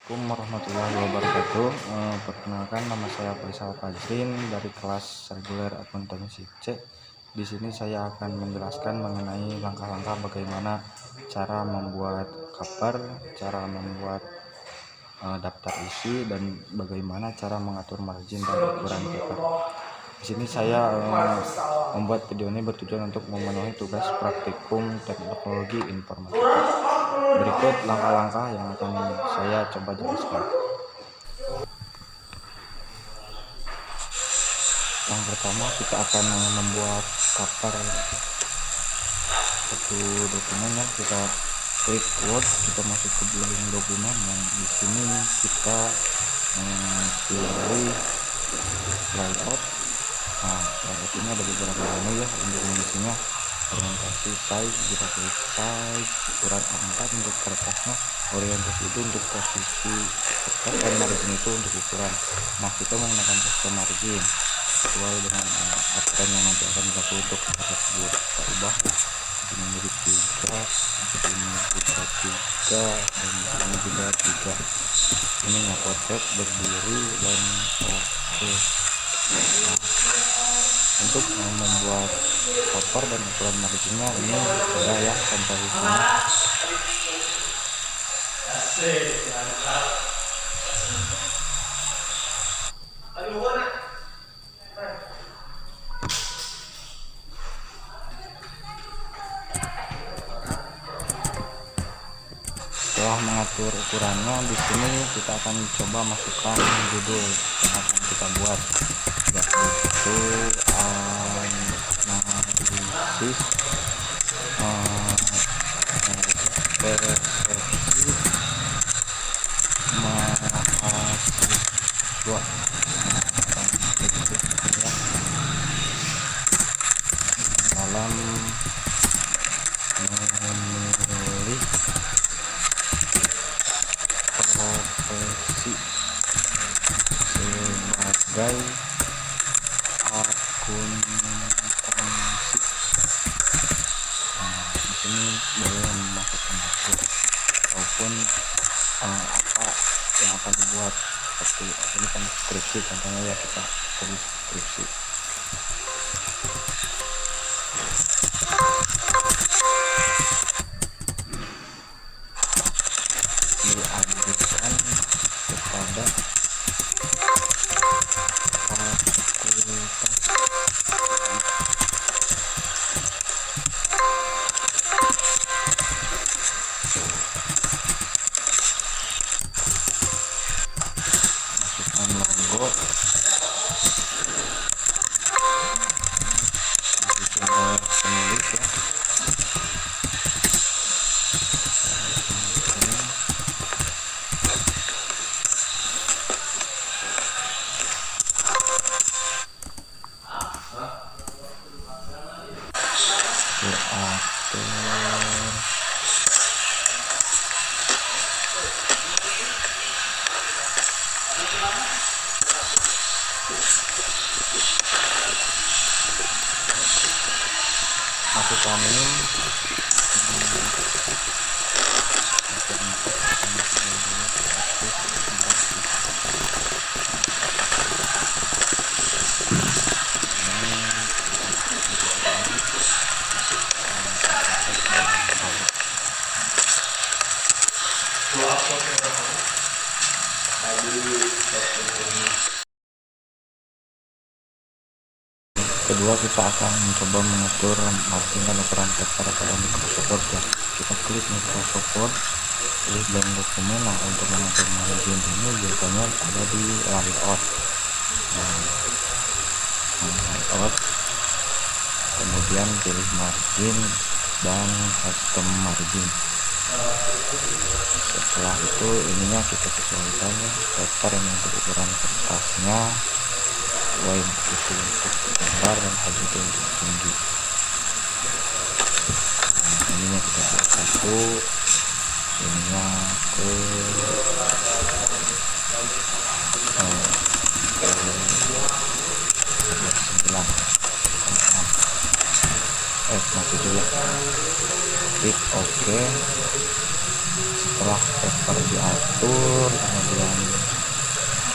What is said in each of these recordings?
Assalamualaikum warahmatullahi wabarakatuh. Perkenalkan, nama saya Faisal Fajrin dari kelas reguler akuntansi C. Di sini saya akan menjelaskan mengenai langkah-langkah bagaimana cara membuat cover, cara membuat daftar isi, dan bagaimana cara mengatur margin dan ukuran cover. Di sini saya membuat video ini bertujuan untuk memenuhi tugas praktikum teknologi informatika. Berikut langkah-langkah yang akan saya coba jelaskan. Yang pertama, kita akan membuat cover satu dokumen ya. Kita klik Word, kita masuk ke blank dokumen, dan di sini kita pilih layout. Nah, layout ini ada beberapa menu ya untuk mengisinya: orientasi, size, grafik size, ukuran A4 untuk kertasnya, orientasi itu untuk posisi kertas, dan margin itu untuk ukuran. Nah, kita menggunakan custom margin sesuai dengan aturan yang nanti akan berlaku untuk kertas tersebut. Kita ubah ini menjadi 3, ini juga 3, dan ini juga 3. Ini ngepotret berdiri dan oke. Nah, untuk membuat cover dan ukuran marginnya ini sudah ya sampai di sini. Setelah mengatur ukurannya, di sini kita akan coba masukkan judul yang akan kita buat, yaitu analisis persepsi mahasiswa. Dalam memilih profesi sebagai akuntansi. Nah, di sini boleh memasukkan buku ataupun apa yang akan dibuat, seperti ini kan skripsi contohnya ya, kita tulis skripsi. Diajukan kepada fakultas. Masukkan logo, disusun oleh penulis ya. Masukkan NIM, kedua, kita akan mencoba mengatur margin dan ukuran cover pada Microsoft Word ya. Kita klik Microsoft Word, pilih blank dokumen. Nah, untuk mengatur margin ini biasanya ada di layout. Layout, kemudian pilih margin dan custom margin. Setelah itu ininya kita sesuaikan ya, cover yang untuk ukuran kertasnya, wide itu untuk gambar, dan height itu untuk tinggi. Nah, ininya kita buat satu, ininya ke 9 masih juga. Klik OK. Setelah setelah paper diatur, kemudian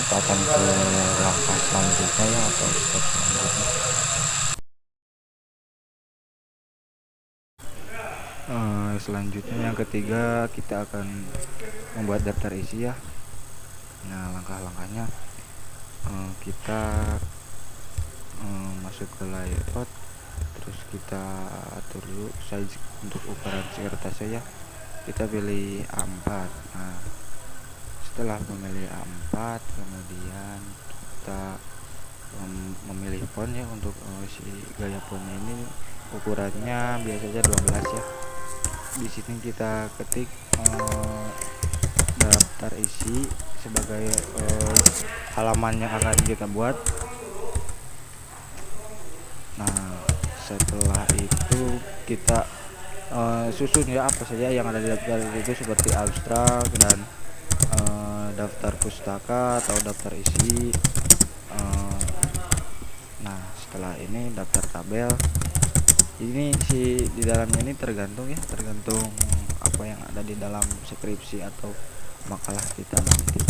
kita akan ke langkah selanjutnya ya, atau step selanjutnya. Selanjutnya yang ketiga, kita akan membuat daftar isi ya. Nah, langkah-langkahnya kita masuk ke layout, terus kita atur dulu size untuk ukuran kertas ya. Kita pilih A4. Nah, setelah memilih A4, kemudian kita memilih font ya. Untuk si gaya fontnya ini ukurannya biasanya 12 ya. Di sini kita ketik daftar isi sebagai halaman yang akan kita buat. Nah, setelah itu kita susun ya apa saja yang ada di daftar itu, seperti abstrak dan daftar pustaka atau daftar isi. Nah, setelah ini daftar tabel. Ini di dalamnya ini tergantung apa yang ada di dalam skripsi atau makalah kita nanti.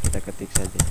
Kita ketik saja.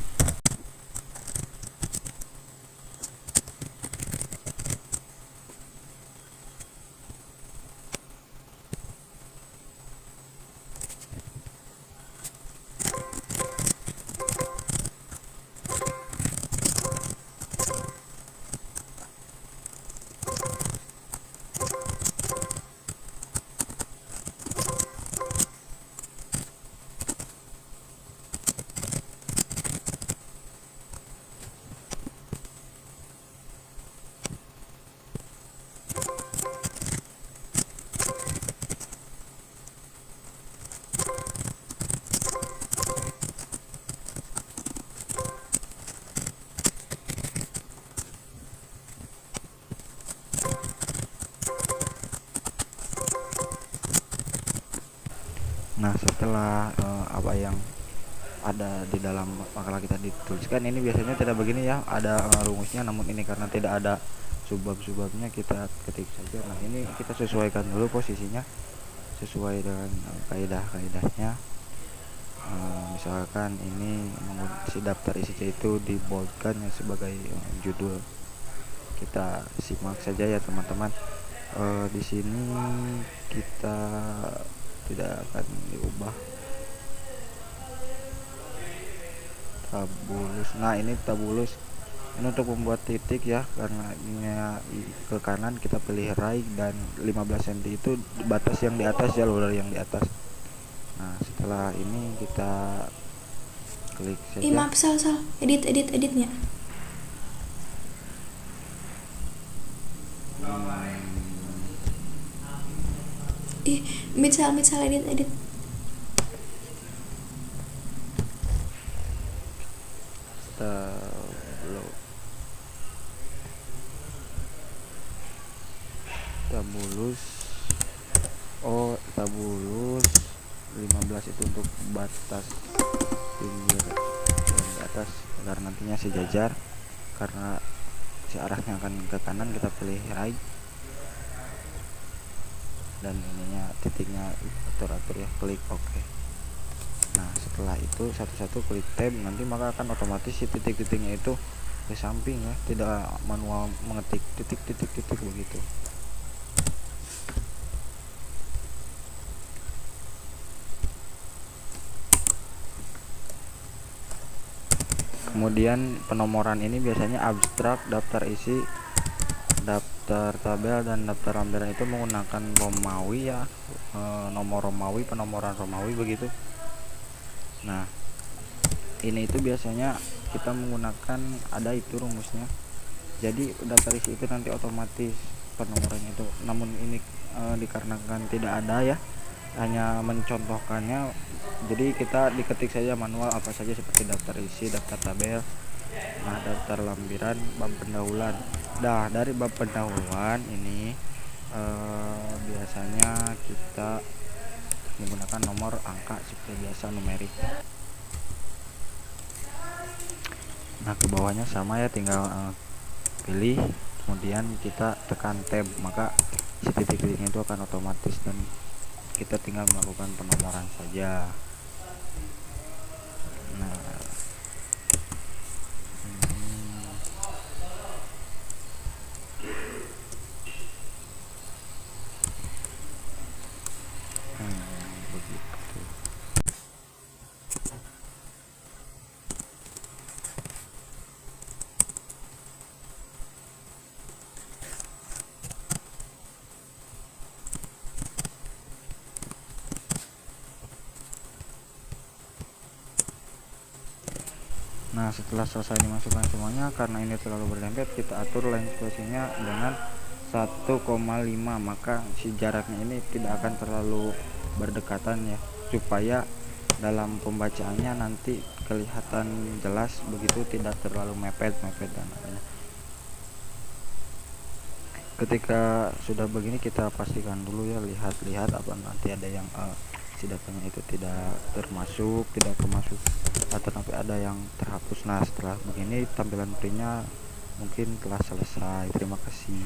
Nah, setelah apa yang ada di dalam makalah kita dituliskan ini biasanya tidak begini ya, ada rumusnya, namun ini karena tidak ada subbab-subbabnya kita ketik saja. Nah, ini kita sesuaikan dulu posisinya sesuai dengan kaidah-kaidahnya. Misalkan ini si daftar isi itu diboldkan ya sebagai judul. Kita simak saja ya teman-teman. Di sini kita tidak akan diubah tabulus. Nah, ini tabulus ini untuk membuat titik ya, karena ini ke kanan kita pilih right, dan 15 cm itu batas yang di atas ya, loader yang di atas. Nah, setelah ini kita klik saja. Maaf, salah editnya. Misal edit. Tabulus 15 itu untuk batas pinggir yang di atas agar nantinya sejajar, karena si arahnya akan ke kanan kita pilih right, dan ininya titiknya atur ya, klik OK. Nah, setelah itu satu-satu klik tab, nanti maka akan otomatis si titik-titiknya itu ke samping ya, tidak manual mengetik titik begitu. Kemudian penomoran ini biasanya abstrak, daftar isi, daftar tabel, dan daftar lampiran itu menggunakan Romawi ya, nomor Romawi, penomoran Romawi begitu. Nah, ini itu biasanya kita menggunakan, ada itu rumusnya. Jadi daftar isi itu nanti otomatis penomorannya itu, namun ini dikarenakan tidak ada ya, hanya mencontohkannya, jadi kita diketik saja manual apa saja seperti daftar isi, daftar tabel, nah daftar lampiran, bab pendahuluan. Nah, dari bab pendahuluan ini biasanya kita menggunakan nomor angka seperti biasa, numerik. Nah, ke bawahnya sama ya, tinggal pilih, kemudian kita tekan tab, maka si titik-titiknya itu akan otomatis dan kita tinggal melakukan penomoran saja. Nah, begitu. Nah, setelah selesai dimasukkan semuanya, karena ini terlalu berdempet, kita atur line spacingnya dengan 1,5, maka si jaraknya ini tidak akan terlalu berdekatan ya, supaya dalam pembacaannya nanti kelihatan jelas, begitu tidak terlalu mepet-mepet dan lainnya. Ketika sudah begini, kita pastikan dulu ya, lihat-lihat apa nanti ada yang si datanya itu tidak termasuk, atau sampai ada yang terhapus. Nah, setelah begini tampilan printnya mungkin telah selesai. Terima kasih.